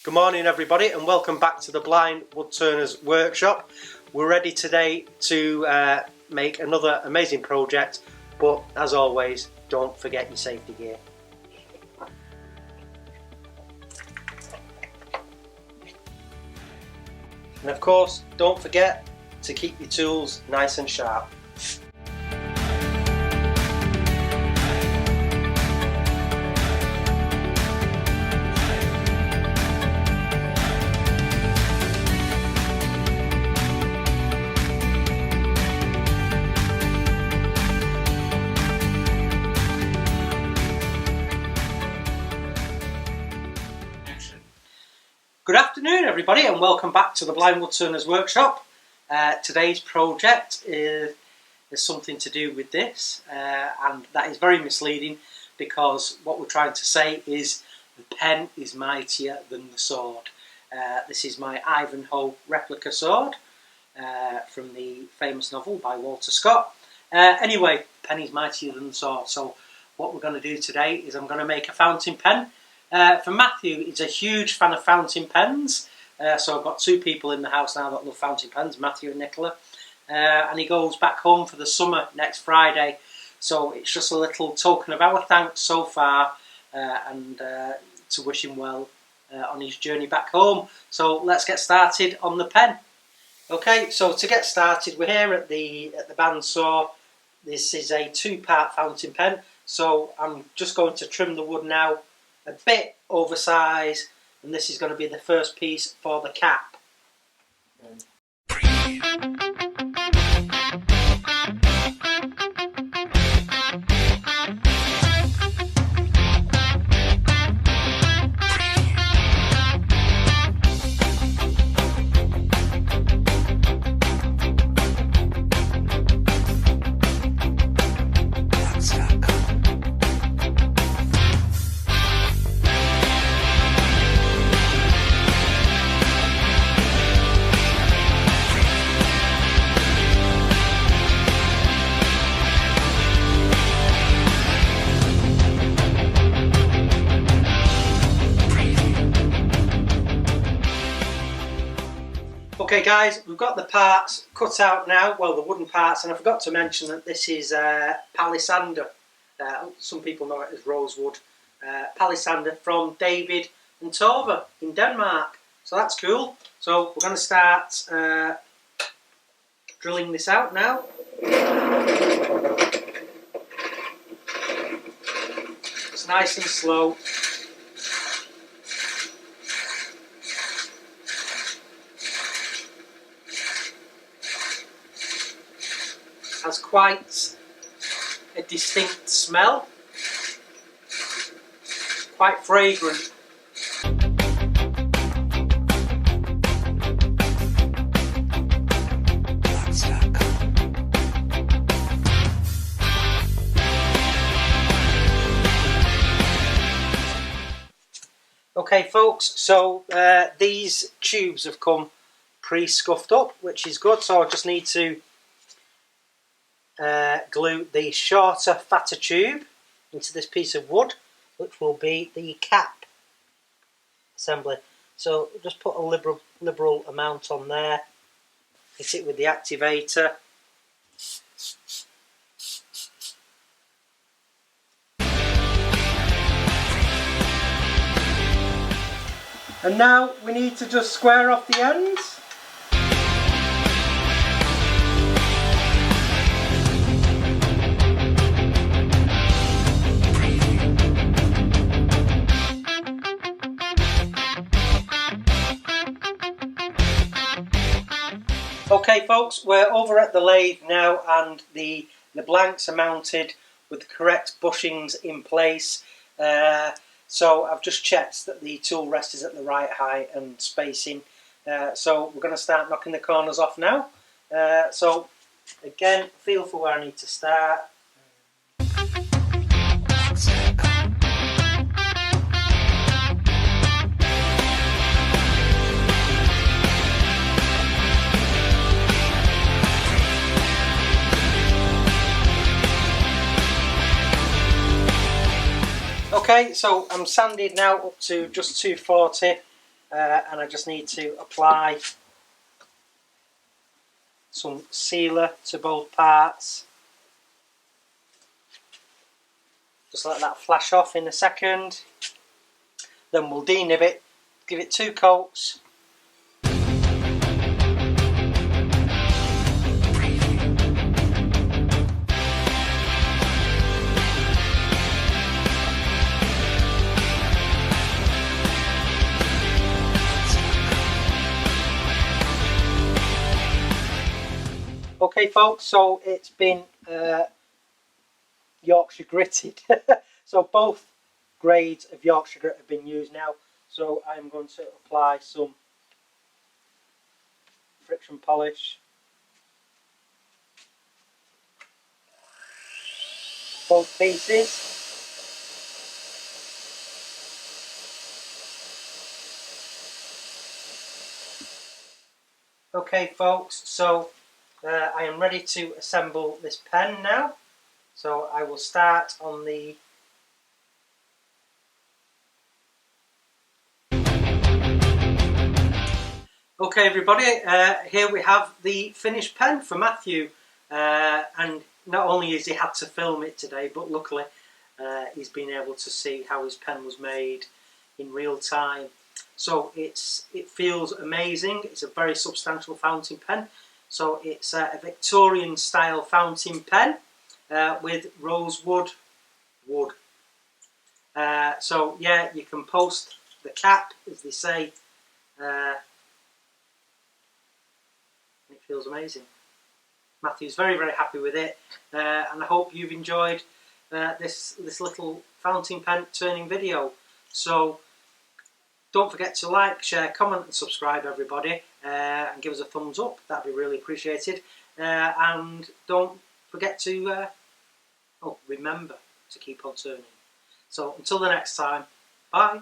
Good morning everybody and welcome back to the Blind Woodturners workshop. We're ready today to make another amazing project, but as always don't forget your safety gear. And of course don't forget to keep your tools nice and sharp. Good afternoon everybody and welcome back to the Blind Woodturners workshop. Today's project is something to do with this and that is very misleading because what we're trying to say is the pen is mightier than the sword. This is my Ivanhoe replica sword from the famous novel by Walter Scott. Anyway, the pen is mightier than the sword, so what we're going to do today is I'm going to make a fountain pen. For Matthew, he's a huge fan of fountain pens, so I've got two people in the house now that love fountain pens, Matthew and Nicola, and he goes back home for the summer next Friday, so it's just a little token of our thanks so far and to wish him well on his journey back home. So let's get started on the pen. Okay, so to get started, we're here at the bandsaw. This is a two-part fountain pen, so I'm just going to trim the wood now a bit oversized, and this is going to be the first piece for the cap. Okay guys, we've got the parts cut out now, well the wooden parts, and I forgot to mention that this is palisander. Some people know it as rosewood. Palisander from David and Tove in Denmark. So that's cool. So we're going to start drilling this out now. It's nice and slow. Has quite a distinct smell, quite fragrant. Okay folks, so these tubes have come pre-scuffed up, which is good, so I just need to glue the shorter, fatter tube into this piece of wood, which will be the cap assembly. So just put a liberal amount on there, hit it with the activator. And now we need to just square off the ends. Okay folks, we're over at the lathe now and the blanks are mounted with the correct bushings in place. So I've just checked that the tool rest is at the right height and spacing. So we're going to start knocking the corners off now. So again, feel for where I need to start. Okay, so I'm sanded now up to just 240 and I just need to apply some sealer to both parts. Just let that flash off in a second. Then we'll denib it, give it 2 coats. Okay folks, so it's been Yorkshire gritted. So both grades of Yorkshire grit have been used now. So I'm going to apply some friction polish. Both pieces. Okay folks, so I am ready to assemble this pen now. So I will start on the Okay everybody, here we have the finished pen for Matthew, and not only has he had to film it today, but luckily he's been able to see how his pen was made in real time. So it feels amazing. It's a very substantial fountain pen. So it's a Victorian style fountain pen with rosewood wood. So yeah, you can post the cap, as they say. It feels amazing. Matthew's very, very happy with it, and I hope you've enjoyed this little fountain pen turning video. So don't forget to like, share, comment and subscribe everybody, and give us a thumbs up. That'd be really appreciated. And don't forget to remember to keep on turning. So until the next time, bye.